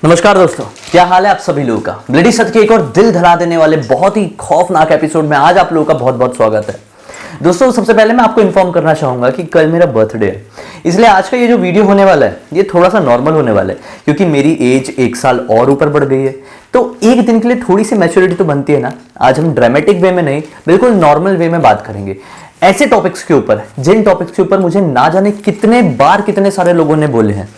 नमस्कार दोस्तों, क्या हाल है आप सभी लोगों का। ब्लडी सत्य के एक और दिल धड़ा देने वाले बहुत ही खौफनाक एपिसोड में आज आप लोगों का बहुत बहुत स्वागत है। दोस्तों, सबसे पहले मैं आपको इन्फॉर्म करना चाहूंगा कि कल मेरा बर्थडे है, इसलिए आज का ये जो वीडियो होने वाला है ये थोड़ा सा नॉर्मल होने वाला है, क्योंकि मेरी एज 1 साल और ऊपर बढ़ गई है। तो एक दिन के लिए थोड़ी सी मैच्योरिटी तो बनती है ना। आज हम ड्रामेटिक वे में नहीं, बिल्कुल नॉर्मल वे में बात करेंगे ऐसे टॉपिक्स के ऊपर, जिन टॉपिक्स के ऊपर मुझे ना जाने कितने बार कितने सारे लोगों ने बोले हैं।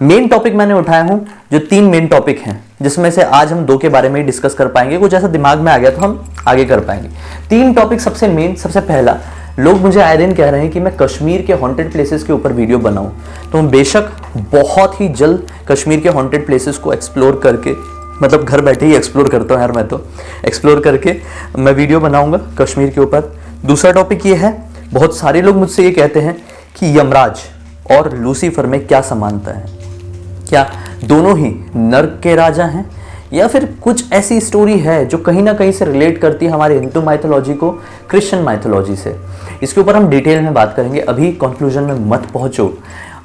मेन टॉपिक मैंने उठाया हूं, जो 3 मेन टॉपिक हैं, जिसमें से आज हम 2 के बारे में ही डिस्कस कर पाएंगे। कुछ ऐसा दिमाग में आ गया तो हम आगे कर पाएंगे। 3 टॉपिक सबसे मेन। सबसे पहला, लोग मुझे आए दिन कह रहे हैं कि मैं कश्मीर के हॉन्टेड प्लेसेस के ऊपर वीडियो बनाऊं, तो मैं बेशक बहुत ही जल्द कश्मीर के हॉन्टेड प्लेसेस को एक्सप्लोर करके, मतलब घर बैठे ही एक्सप्लोर करता हूं यार, मैं तो एक्सप्लोर करके मैं वीडियो बनाऊंगा कश्मीर के ऊपर। दूसरा टॉपिक ये है, बहुत सारे लोग मुझसे ये कहते हैं कि यमराज और लूसीफर में क्या समानता है, क्या दोनों ही नर्क के राजा हैं, या फिर कुछ ऐसी स्टोरी है जो कहीं ना कहीं से रिलेट करती है हमारे हिंदू माइथोलॉजी को क्रिश्चियन माइथोलॉजी से। इसके ऊपर हम डिटेल में बात करेंगे, अभी कंक्लूजन में मत पहुंचो।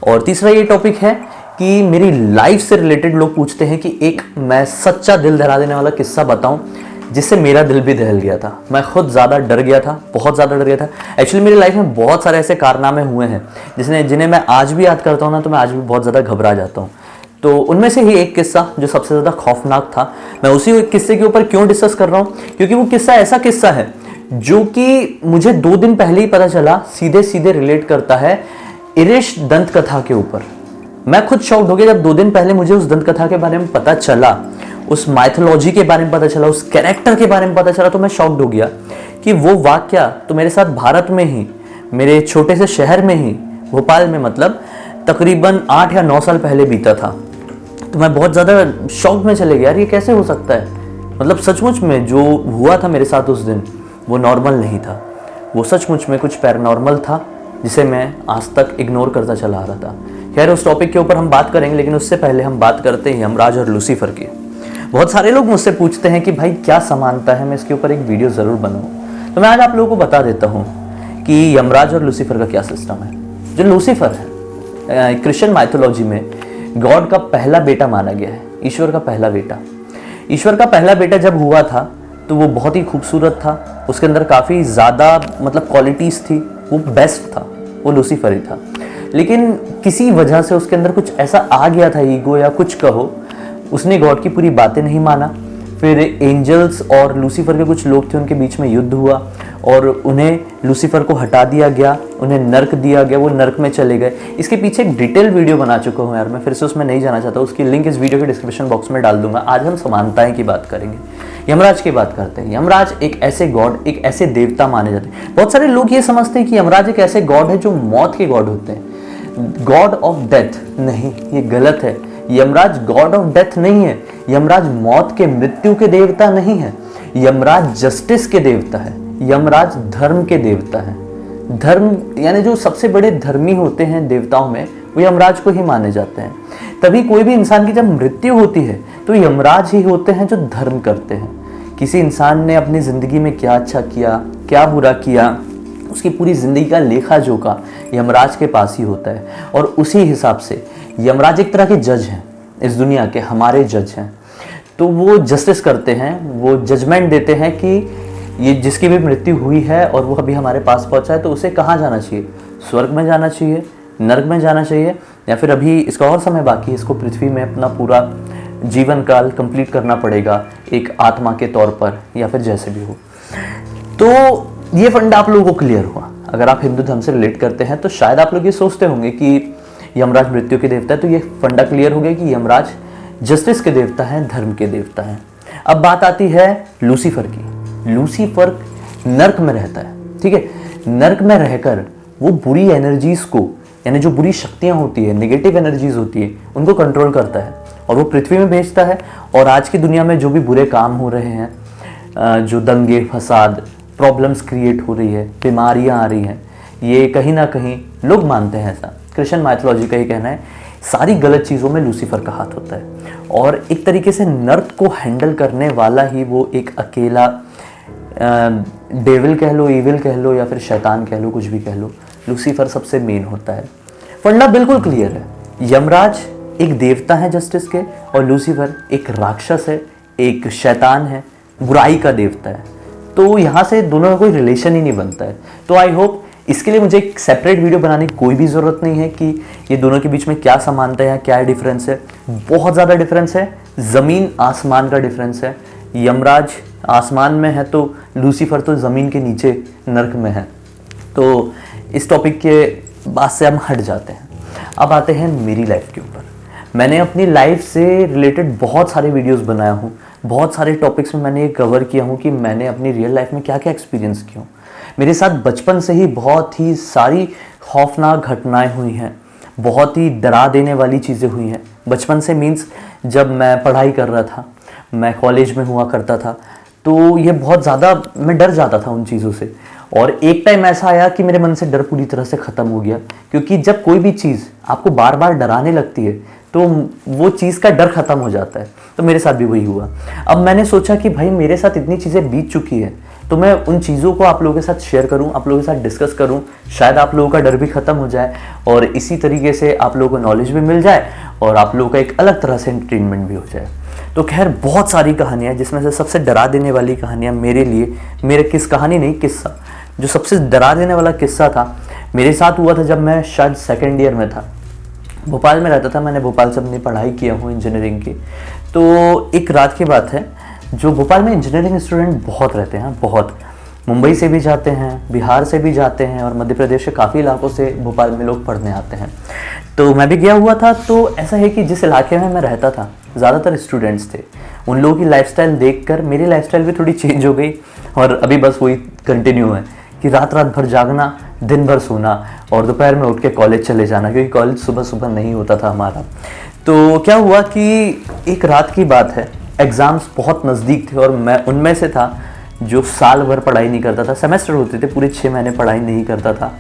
और तीसरा ये टॉपिक है कि मेरी लाइफ से रिलेटेड लोग पूछते हैं कि एक मैं सच्चा दिल दहला देने वाला किस्सा बताऊं, जिससे मेरा दिल भी दहल गया था। मैं खुद ज़्यादा डर गया था, बहुत ज़्यादा डर गया था। एक्चुअली मेरी लाइफ में बहुत सारे ऐसे कारनामे हुए हैं जिन्हें मैं आज भी याद करता हूँ ना, तो मैं आज भी बहुत ज़्यादा घबरा जाता हूँ। तो उनमें से ही एक किस्सा जो सबसे ज़्यादा खौफनाक था, मैं उसी किस्से के ऊपर क्यों डिस्कस कर रहा हूँ, क्योंकि वो किस्सा ऐसा किस्सा है जो कि मुझे 2 दिन पहले ही पता चला, सीधे सीधे रिलेट करता है इरिश दंत कथा के ऊपर। मैं खुद शॉक्ड हो गया जब 2 दिन पहले मुझे उस दंत कथा के बारे में पता चला, उस माइथोलॉजी के बारे में पता चला, उस कैरेक्टर के बारे में पता चला। तो मैं शॉक्ड हो गया कि वो वाकया तो मेरे साथ भारत में ही, मेरे छोटे से शहर में ही, भोपाल में, मतलब तकरीबन 8 या 9 साल पहले बीता था। तो मैं बहुत ज़्यादा शॉक में चले गया, यार ये कैसे हो सकता है। मतलब सचमुच में जो हुआ था मेरे साथ उस दिन वो नॉर्मल नहीं था, वो सचमुच में कुछ पैरानॉर्मल था, जिसे मैं आज तक इग्नोर करता चला आ रहा था। खैर, उस टॉपिक के ऊपर हम बात करेंगे, लेकिन उससे पहले हम बात करते हैं यमराज और लूसीफर की। बहुत सारे लोग मुझसे पूछते हैं कि भाई क्या समानता है, मैं इसके ऊपर एक वीडियो ज़रूर बनाऊँ। तो मैं आज आप लोगों को बता देता हूँ कि यमराज और लूसीफर का क्या सिस्टम है। जो लूसीफर है, क्रिश्चियन माइथोलॉजी में गॉड का पहला बेटा माना गया है, ईश्वर का पहला बेटा। ईश्वर का पहला बेटा जब हुआ था तो वो बहुत ही खूबसूरत था, उसके अंदर काफ़ी ज़्यादा मतलब क्वालिटीज़ थी, वो बेस्ट था, वो लूसीफर ही था। लेकिन किसी वजह से उसके अंदर कुछ ऐसा आ गया था, ईगो या कुछ कहो, उसने गॉड की पूरी बातें नहीं माना। फिर एंजल्स और लूसीफर के कुछ लोग थे, उनके बीच में युद्ध हुआ और उन्हें लूसीफर को हटा दिया गया, उन्हें नर्क दिया गया, वो नर्क में चले गए। इसके पीछे एक डिटेल वीडियो बना चुका हूँ यार, मैं फिर से उसमें नहीं जाना चाहता, उसकी लिंक इस वीडियो के डिस्क्रिप्शन बॉक्स में डाल दूंगा। आज हम समानताएं की बात करेंगे, यमराज की बात करते हैं। यमराज एक ऐसे गॉड, एक ऐसे देवता माने जाते हैं। बहुत सारे लोग ये समझते हैं कि यमराज एक ऐसे गॉड है जो मौत के गॉड होते हैं, गॉड ऑफ डेथ। नहीं, ये गलत है। यमराज गॉड ऑफ डेथ नहीं है, यमराज मौत के, मृत्यु के देवता नहीं है। यमराज जस्टिस के देवता है, यमराज धर्म के देवता है। धर्म यानी जो सबसे बड़े धर्मी होते हैं देवताओं में, वो यमराज को ही माने जाते हैं। तभी कोई भी इंसान की जब मृत्यु होती है तो यमराज ही होते हैं जो धर्म करते हैं। किसी इंसान ने अपनी जिंदगी में क्या अच्छा किया, क्या बुरा किया, उसकी पूरी जिंदगी का लेखा जोखा यमराज के पास ही होता है। और उसी हिसाब से यमराज एक तरह के जज हैं, इस दुनिया के हमारे जज हैं। तो वो जस्टिस करते हैं, वो जजमेंट देते हैं कि ये जिसकी भी मृत्यु हुई है और वो अभी हमारे पास पहुंचा है, तो उसे कहाँ जाना चाहिए, स्वर्ग में जाना चाहिए, नर्क में जाना चाहिए, या फिर अभी इसका और समय बाकी है, इसको पृथ्वी में अपना पूरा जीवन काल कंप्लीट करना पड़ेगा एक आत्मा के तौर पर, या फिर जैसे भी हो। तो ये फंडा आप लोगों को क्लियर हुआ। अगर आप हिंदू धर्म से रिलेट करते हैं तो शायद आप लोग ये सोचते होंगे कि यमराज मृत्यु के देवता है, तो ये फंडा क्लियर हो गया कि यमराज जस्टिस के देवता है, धर्म के देवता है। अब बात आती है लूसीफर की। लूसीफर नर्क में रहता है, ठीक है। नर्क में रहकर वो बुरी एनर्जीज को, यानी जो बुरी शक्तियां होती है, नेगेटिव एनर्जीज होती है, उनको कंट्रोल करता है और वो पृथ्वी में भेजता है। और आज की दुनिया में जो भी बुरे काम हो रहे हैं, जो दंगे फसाद, प्रॉब्लम्स क्रिएट हो रही है, बीमारियां आ रही हैं, ये कहीं ना कहीं लोग मानते हैं, ऐसा क्रिश्चियन माइथोलॉजी का ही कहना है, सारी गलत चीज़ों में लूसीफर का हाथ होता है। और एक तरीके से नर्क को हैंडल करने वाला ही वो एक अकेला डेविल कह लो, ईविल कह लो, या फिर शैतान कह लो, कुछ भी कह लो, लूसीफर सबसे मेन होता है। फंडा बिल्कुल क्लियर है, यमराज एक देवता है जस्टिस के, और लूसीफर एक राक्षस है, एक शैतान है, बुराई का देवता है। तो यहाँ से दोनों का कोई रिलेशन ही नहीं बनता है। तो आई होप इसके लिए मुझे एक सेपरेट वीडियो बनाने की कोई भी ज़रूरत नहीं है कि ये दोनों के बीच में क्या समानता है या क्या डिफरेंस है। बहुत ज़्यादा डिफरेंस है, ज़मीन आसमान का डिफरेंस है। यमराज आसमान में है तो लूसीफर तो ज़मीन के नीचे नर्क में है। तो इस टॉपिक के बाद से हम हट जाते हैं। अब आते हैं मेरी लाइफ के ऊपर। मैंने अपनी लाइफ से रिलेटेड बहुत सारे वीडियोस बनाया हूँ, बहुत सारे टॉपिक्स में मैंने ये कवर किया हूँ कि मैंने अपनी रियल लाइफ में क्या क्या एक्सपीरियंस किया हूँ। मेरे साथ बचपन से ही बहुत ही सारी खौफनाक घटनाएं हुई हैं, बहुत ही डरा देने वाली चीज़ें हुई हैं। बचपन से मीन्स जब मैं पढ़ाई कर रहा था, मैं कॉलेज में हुआ करता था, तो ये बहुत ज़्यादा मैं डर जाता था उन चीज़ों से। और एक टाइम ऐसा आया कि मेरे मन से डर पूरी तरह से ख़त्म हो गया, क्योंकि जब कोई भी चीज़ आपको बार बार डराने लगती है तो वो चीज़ का डर ख़त्म हो जाता है। तो मेरे साथ भी वही हुआ। अब मैंने सोचा कि भाई मेरे साथ इतनी चीज़ें बीत चुकी है, तो मैं उन चीज़ों को आप लोगों के साथ शेयर करूं, आप लोगों के साथ डिस्कस करूं, शायद आप लोगों का डर भी ख़त्म हो जाए और इसी तरीके से आप लोगों को नॉलेज भी मिल जाए और आप लोगों का एक अलग तरह से एंटरटेनमेंट भी हो जाए। तो खैर बहुत सारी कहानियाँ, जिसमें से सबसे डरा देने वाली कहानियाँ मेरे लिए, मेरे कहानी नहीं किस्सा, जो सबसे डरा देने वाला किस्सा था मेरे साथ हुआ था जब मैं शायद सेकेंड ईयर में था। भोपाल में रहता था, मैंने भोपाल से अपनी पढ़ाई किया हूँ इंजीनियरिंग की। तो एक रात की बात है, जो भोपाल में इंजीनियरिंग स्टूडेंट बहुत रहते हैं, बहुत मुंबई से भी जाते हैं, बिहार से भी जाते हैं और मध्य प्रदेश के काफ़ी इलाकों से भोपाल में लोग पढ़ने आते हैं। तो मैं भी गया हुआ था। तो ऐसा है कि जिस इलाके में मैं रहता था ज़्यादातर स्टूडेंट्स थे। उन लोगों की लाइफस्टाइल देखकर मेरी लाइफस्टाइल भी थोड़ी चेंज हो गई और अभी बस वही कंटिन्यू है कि रात रात भर जागना, दिन भर सोना और दोपहर में उठ के कॉलेज चले जाना, क्योंकि कॉलेज सुबह सुबह नहीं होता था हमारा। तो क्या हुआ कि एक रात की बात है, एग्ज़ाम्स बहुत नज़दीक थे और मैं उनमें से था जो साल भर पढ़ाई नहीं करता था। सेमेस्टर होते थे, पूरे 6 महीने पढ़ाई नहीं करता था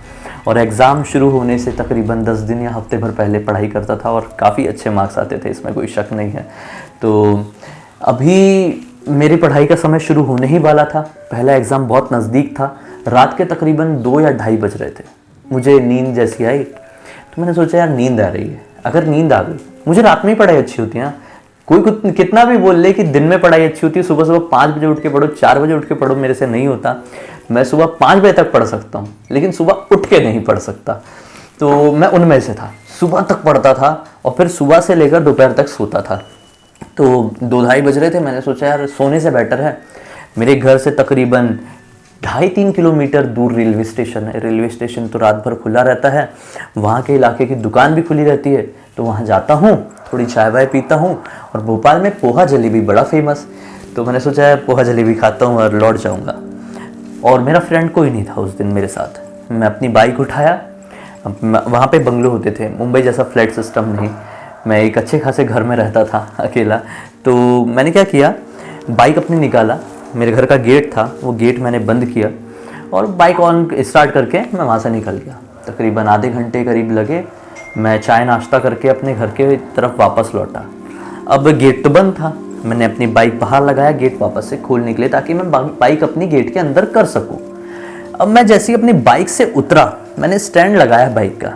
और एग्ज़ाम शुरू होने से तकरीबन 10 दिन या हफ्ते भर पहले पढ़ाई करता था और काफ़ी अच्छे मार्क्स आते थे, इसमें कोई शक नहीं है। तो अभी मेरी पढ़ाई का समय शुरू होने ही वाला था, पहला एग्ज़ाम बहुत नज़दीक था। रात के तकरीबन 2 या ढाई बज रहे थे, मुझे नींद जैसी आई। तो मैंने सोचा यार नींद आ रही है, अगर नींद आ गई, मुझे रात में ही पढ़ाई अच्छी होती है ना, कोई कितना भी बोल ले कि दिन में पढ़ाई अच्छी होती है, सुबह सुबह 5 बजे उठ के पढ़ो, 4 बजे उठ के पढ़ो, मेरे से नहीं होता। मैं सुबह 5 बजे तक पढ़ सकता हूँ, लेकिन सुबह उठ के नहीं पढ़ सकता। तो मैं उनमें से था, सुबह तक पढ़ता था और फिर सुबह से लेकर दोपहर तक सोता था। तो 2 ढाई बज रहे थे, मैंने सोचा यार सोने से बेटर है, मेरे घर से तकरीबन 2.5-3 किलोमीटर दूर रेलवे स्टेशन है। रेलवे स्टेशन तो रात भर खुला रहता है, वहाँ के इलाके की दुकान भी खुली रहती है, तो वहाँ जाता हूँ, थोड़ी चाय वाय पीता हूँ। और भोपाल में पोहा जलेबी बड़ा फेमस, तो मैंने सोचा यार पोहा जलेबी खाता हूँ और लौट जाऊँगा। और मेरा फ्रेंड कोई नहीं था उस दिन मेरे साथ। मैं अपनी बाइक उठाया, वहाँ पे बंगलो होते थे, मुंबई जैसा फ्लैट सिस्टम नहीं, मैं एक अच्छे खासे घर में रहता था अकेला। तो मैंने क्या किया, बाइक अपनी निकाला, मेरे घर का गेट था, वो गेट मैंने बंद किया और बाइक ऑन स्टार्ट करके मैं वहाँ से निकल गया। तकरीबन आधे घंटे करीब लगे, मैं चाय नाश्ता करके अपने घर के तरफ वापस लौटा। अब गेट तो बंद था, मैंने अपनी बाइक बाहर लगाया, गेट वापस से खोलने के लिए, ताकि मैं बाइक अपनी गेट के अंदर कर सकूं। अब मैं जैसे ही अपनी बाइक से उतरा, मैंने स्टैंड लगाया बाइक का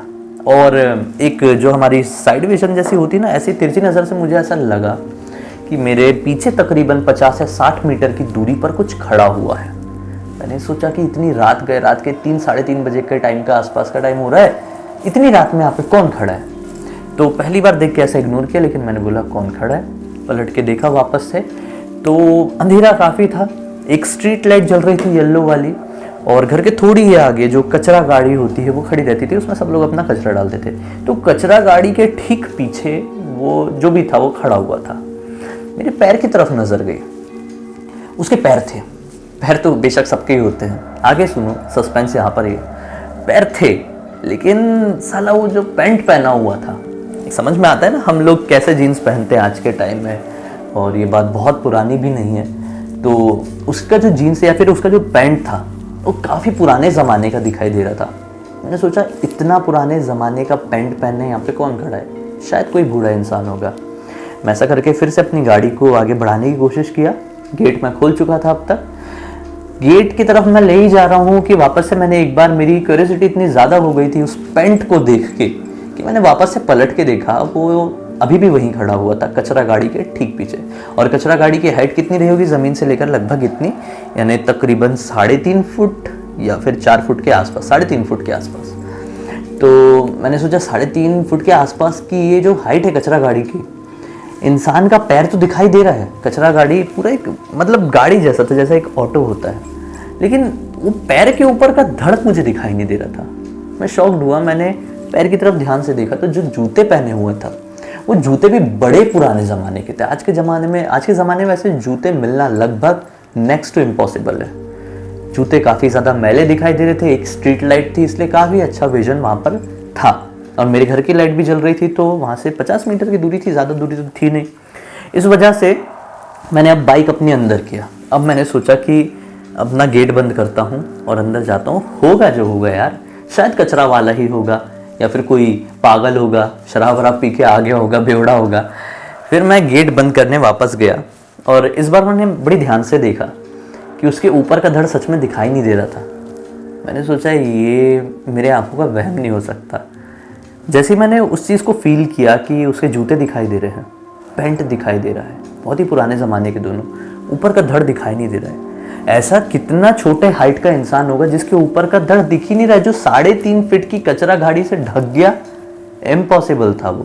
और एक जो हमारी साइड विजन जैसी होती ना, ऐसी तिरछी नज़र से मुझे ऐसा लगा कि मेरे पीछे तकरीबन 50 या 60 मीटर की दूरी पर कुछ खड़ा हुआ है। मैंने सोचा कि इतनी रात गए, रात के 3-3:30 बजे के टाइम का आसपास का टाइम हो रहा है, इतनी रात में यहाँ पे कौन खड़ा है। तो पहली बार देख के ऐसा इग्नोर किया, लेकिन मैंने बोला कौन खड़ा है। पलट के देखा वापस से, तो अंधेरा काफ़ी था, एक स्ट्रीट लाइट जल रही थी येलो वाली, और घर के थोड़ी ही आगे जो कचरा गाड़ी होती है वो खड़ी रहती थी, उसमें सब लोग अपना कचरा डालते थे। तो कचरा गाड़ी के ठीक पीछे वो जो भी था वो खड़ा हुआ था। मेरे पैर की तरफ नजर गई, उसके पैर थे, पैर तो बेशक सबके ही होते हैं, आगे सुनो, सस्पेंस यहाँ पर ही। पैर थे, लेकिन साला वो जो पैंट पहना हुआ था, समझ में आता है ना हम लोग कैसे जीन्स पहनते हैं आज के टाइम में, और ये बात बहुत पुरानी भी नहीं है। तो उसका जो जीन्स या फिर उसका जो पैंट था वो काफ़ी पुराने ज़माने का दिखाई दे रहा था। मैंने सोचा इतना पुराने ज़माने का पैंट पहनने यहाँ पे कौन खड़ा है, शायद कोई बूढ़ा इंसान होगा। मैं ऐसा करके फिर से अपनी गाड़ी को आगे बढ़ाने की कोशिश किया। गेट मैं खोल चुका था अब तक, गेट की तरफ मैं ले ही जा रहा हूँ कि वापस से मैंने एक बार, मेरी क्यूरियोसिटी इतनी ज़्यादा हो गई थी उस पैंट को देख के कि मैंने वापस से पलट के देखा। वो अभी भी वहीं खड़ा हुआ था, कचरा गाड़ी के ठीक पीछे। और कचरा गाड़ी की हाइट कितनी रही होगी ज़मीन से लेकर, लगभग इतनी, यानी तकरीबन 3.5 फुट या फिर 4 फुट के आसपास, 3.5 फुट के आसपास। तो मैंने सोचा 3.5 फुट के आसपास की ये जो हाइट है कचरा गाड़ी की, इंसान का पैर तो दिखाई दे रहा है। कचरा गाड़ी पूरा एक मतलब गाड़ी जैसा था, जैसा एक ऑटो होता है, लेकिन वो पैर के ऊपर का धड़ मुझे दिखाई नहीं दे रहा था। मैं शॉक्ड हुआ, मैंने पैर की तरफ ध्यान से देखा तो जो जूते पहने हुए था वो जूते भी बड़े पुराने ज़माने के थे। आज के ज़माने में ऐसे जूते मिलना लगभग नेक्स्ट टू इम्पॉसिबल है। जूते काफ़ी ज़्यादा मैले दिखाई दे रहे थे, एक स्ट्रीट लाइट थी इसलिए काफ़ी अच्छा विजन वहाँ पर था, और मेरे घर की लाइट भी जल रही थी, तो वहाँ से 50 मीटर की दूरी थी, ज़्यादा दूरी तो थी नहीं। इस वजह से मैंने अब बाइक अपने अंदर किया। अब मैंने सोचा कि अपना गेट बंद करता हूँ और अंदर जाता हूँ, होगा जो होगा यार, शायद कचरा वाला ही होगा या फिर कोई पागल होगा, शराब वराब पी के आ गया होगा, बेवड़ा होगा। फिर मैं गेट बंद करने वापस गया और इस बार मैंने बड़ी ध्यान से देखा कि उसके ऊपर का धड़ सच में दिखाई नहीं दे रहा था। मैंने सोचा ये मेरे आंखों का वहम नहीं हो सकता। जैसे मैंने उस चीज़ को फील किया कि उसके जूते दिखाई दे रहे हैं, पैंट दिखाई दे रहा है, बहुत ही पुराने ज़माने के दोनों, ऊपर का धड़ दिखाई नहीं दे रहा है। ऐसा कितना छोटे हाइट का इंसान होगा जिसके ऊपर का धड़ दिख ही नहीं रहा है, जो 3.5 फीट की कचरा गाड़ी से ढक गया। इम्पॉसिबल था वो।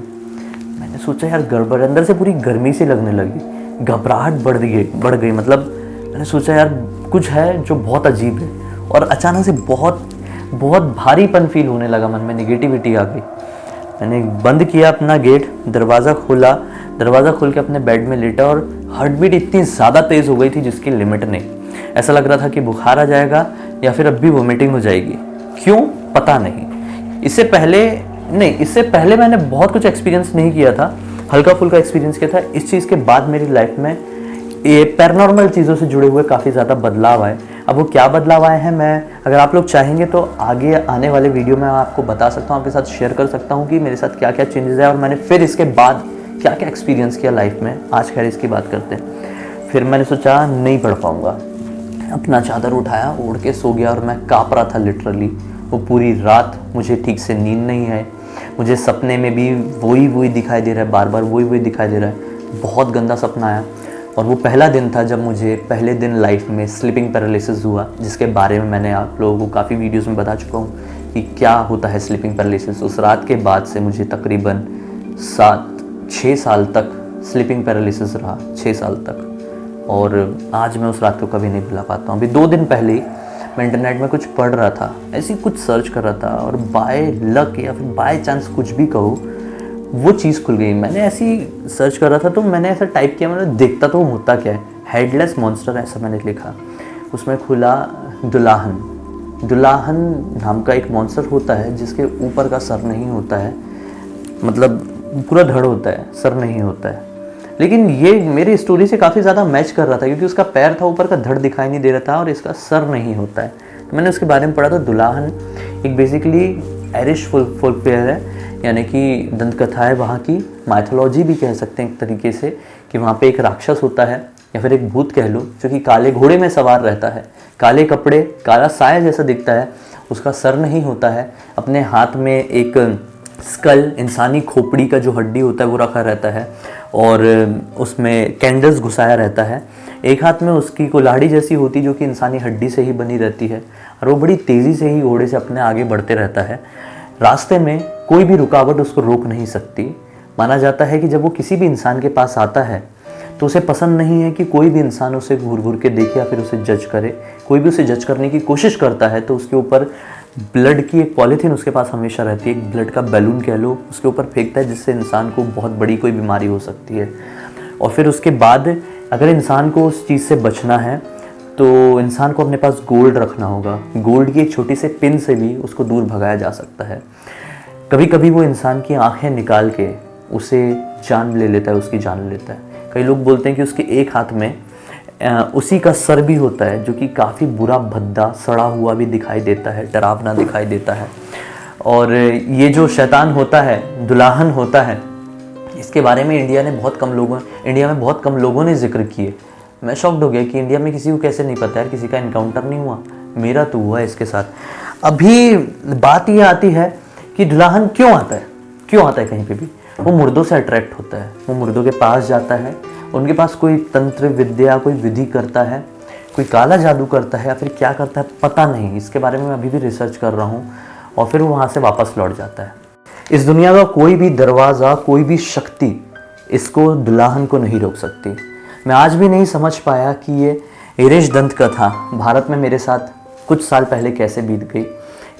मैंने सोचा यार गड़बड़, अंदर से पूरी गर्मी सी लगने लगी, घबराहट बढ़ गई। मतलब मैंने सोचा यार कुछ है जो बहुत अजीब है, और अचानक से बहुत भारीपन फील होने लगा, मन में नेगेटिविटी आ गई। मैंने बंद किया अपना गेट, दरवाज़ा खोल के अपने बेड में लेटा, और हार्ट बीट इतनी ज़्यादा तेज़ हो गई थी जिसकी लिमिट नहीं। ऐसा लग रहा था कि बुखार आ जाएगा या फिर अब भी वोमिटिंग हो जाएगी। क्यों पता नहीं। इससे पहले मैंने बहुत कुछ एक्सपीरियंस नहीं किया था, हल्का फुल्का एक्सपीरियंस किया था। इस चीज़ के बाद मेरी लाइफ में ये पैरानॉर्मल चीज़ों से जुड़े हुए काफ़ी ज़्यादा बदलाव आए। अब वो क्या बदलाव आए हैं, मैं अगर आप लोग चाहेंगे तो आगे आने वाले वीडियो में आपको बता सकता हूँ, आपके साथ शेयर कर सकता हूँ कि मेरे साथ क्या क्या चेंजेस है और मैंने फिर इसके बाद क्या क्या एक्सपीरियंस किया लाइफ में। आज खैर इसकी बात करते हैं। फिर मैंने सोचा नहीं पढ़ पाऊँगा, अपना चादर उठाया, ओढ़ के सो गया, और मैं काँप रहा था लिटरली। वो पूरी रात मुझे ठीक से नींद नहीं है, मुझे सपने में भी वही दिखाई दे रहा है, बार बार वही दिखाई दे रहा है। बहुत गंदा सपना आया। और वो पहला दिन था जब मुझे पहले दिन लाइफ में स्लीपिंग पैरालिसिस हुआ, जिसके बारे में मैंने आप लोगों को काफ़ी वीडियोस में बता चुका हूँ कि क्या होता है स्लीपिंग पैरालिसिस। उस रात के बाद से मुझे तकरीबन 6 साल तक स्लीपिंग पैरालिसिस रहा, 6 साल तक। और आज मैं उस रात को कभी नहीं भुला पाता हूँ। अभी 2 दिन पहले ही मैं इंटरनेट में कुछ पढ़ रहा था, ऐसी कुछ सर्च कर रहा था, और बाय लक या फिर बाय चांस कुछ भी कहो, वो चीज़ खुल गई। मैंने ऐसी सर्च कर रहा था तो मैंने ऐसा टाइप किया, मैंने देखता तो होता क्या है, हेडलेस मॉन्स्टर ऐसा मैंने लिखा। उसमें खुला दुल्हन नाम का एक मॉन्स्टर होता है जिसके ऊपर का सर नहीं होता है, मतलब पूरा धड़ होता है, सर नहीं होता है। लेकिन ये मेरी स्टोरी से काफ़ी ज़्यादा मैच कर रहा था क्योंकि उसका पैर था, ऊपर का धड़ दिखाई नहीं दे रहा था, और इसका सर नहीं होता है। तो मैंने उसके बारे में पढ़ा। तो दुल्हन एक बेसिकली आयरिश फोक फेयर है, यानी कि दंत कथा है, वहाँ की माइथोलॉजी भी कह सकते हैं एक तरीके से, कि वहाँ पे एक राक्षस होता है या फिर एक भूत कह लो, जो कि काले घोड़े में सवार रहता है, काले कपड़े, काला साया जैसा दिखता है, उसका सर नहीं होता है, अपने हाथ में एक स्कल, इंसानी खोपड़ी का जो हड्डी होता है वो रखा रहता है, और उसमें कैंडल्स घुसाया रहता है। एक हाथ में उसकी कुल्हाड़ी जैसी होती जो कि इंसानी हड्डी से ही बनी रहती है, और वो बड़ी तेज़ी से ही घोड़े से अपने आगे बढ़ते रहता है। रास्ते में कोई भी रुकावट उसको रोक नहीं सकती। माना जाता है कि जब वो किसी भी इंसान के पास आता है तो उसे पसंद नहीं है कि कोई भी इंसान उसे घूर घूर के देखे या फिर उसे जज करे। कोई भी उसे जज करने की कोशिश करता है तो उसके ऊपर ब्लड की एक पॉलीथीन उसके पास हमेशा रहती है, एक ब्लड का बैलून कह लो, उसके ऊपर फेंकता है, जिससे इंसान को बहुत बड़ी कोई बीमारी हो सकती है। और फिर उसके बाद अगर इंसान को उस चीज़ से बचना है तो इंसान को अपने पास गोल्ड रखना होगा। गोल्ड की एक छोटी से पिन से भी उसको दूर भगाया जा सकता है। कभी कभी वो इंसान की आंखें निकाल के उसे जान ले लेता है, उसकी जान लेता है। कई लोग बोलते हैं कि उसके एक हाथ में उसी का सर भी होता है, जो कि काफ़ी बुरा, भद्दा, सड़ा हुआ भी दिखाई देता है, डरावना दिखाई देता है। और ये जो शैतान होता है, दुल्हन होता है, इसके बारे में इंडिया में बहुत कम लोगों ने जिक्र किए। मैं शॉक्ड हो गया कि इंडिया में किसी को कैसे नहीं पता है, किसी का इनकाउंटर नहीं हुआ। मेरा तो हुआ इसके साथ। अभी बात ये आती है कि दुल्हन क्यों आता है कहीं पे भी। वो मुर्दों से अट्रैक्ट होता है, वो मुर्दों के पास जाता है, उनके पास कोई तंत्र विद्या, कोई विधि करता है, कोई काला जादू करता है या फिर क्या करता है पता नहीं, इसके बारे में मैं अभी भी रिसर्च कर रहा हूँ, और फिर वो वहाँ से वापस लौट जाता है। इस दुनिया का कोई भी दरवाज़ा, कोई भी शक्ति इसको दुल्हन को नहीं रोक सकती। मैं आज भी नहीं समझ पाया कि ये एरेश दंत कथा भारत में मेरे साथ कुछ साल पहले कैसे बीत गई।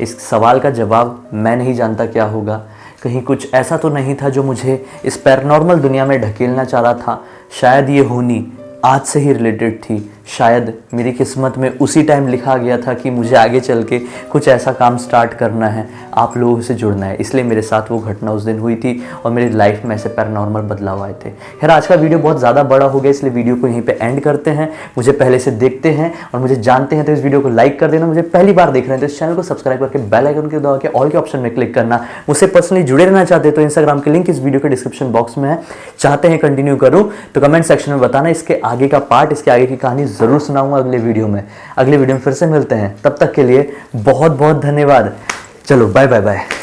इस सवाल का जवाब मैं नहीं जानता क्या होगा। कहीं कुछ ऐसा तो नहीं था जो मुझे इस पैरानॉर्मल दुनिया में ढकेलना चाह रहा था। शायद ये होनी आज से ही रिलेटेड थी। शायद मेरी किस्मत में उसी टाइम लिखा गया था कि मुझे आगे चल के कुछ ऐसा काम स्टार्ट करना है, आप लोगों से जुड़ना है। इसलिए मेरे साथ वो घटना उस दिन हुई थी और मेरी लाइफ में ऐसे पैरानॉर्मल बदलाव आए थे। खैर, आज का वीडियो बहुत ज़्यादा बड़ा हो गया, इसलिए वीडियो को यहीं पे एंड करते हैं। मुझे पहले से देखते हैं और मुझे जानते हैं तो इस वीडियो को लाइक कर देना। मुझे पहली बार देख रहे हैं तो इस चैनल को सब्सक्राइब करके बेल आइकन के दबा के ऑल के ऑप्शन में क्लिक करना। मुझसे पर्सनली जुड़े रहना चाहते तो इंस्टाग्राम की लिंक इस वीडियो के डिस्क्रिप्शन बॉक्स में है। चाहते हैं कंटिन्यू करूँ तो कमेंट सेक्शन में बताना। इसके आगे का पार्ट, इसके आगे की कहानी ज़रूर सुनाऊंगा अगले वीडियो में। अगले वीडियो में फिर से मिलते हैं, तब तक के लिए बहुत बहुत धन्यवाद। चलो बाय बाय बाय।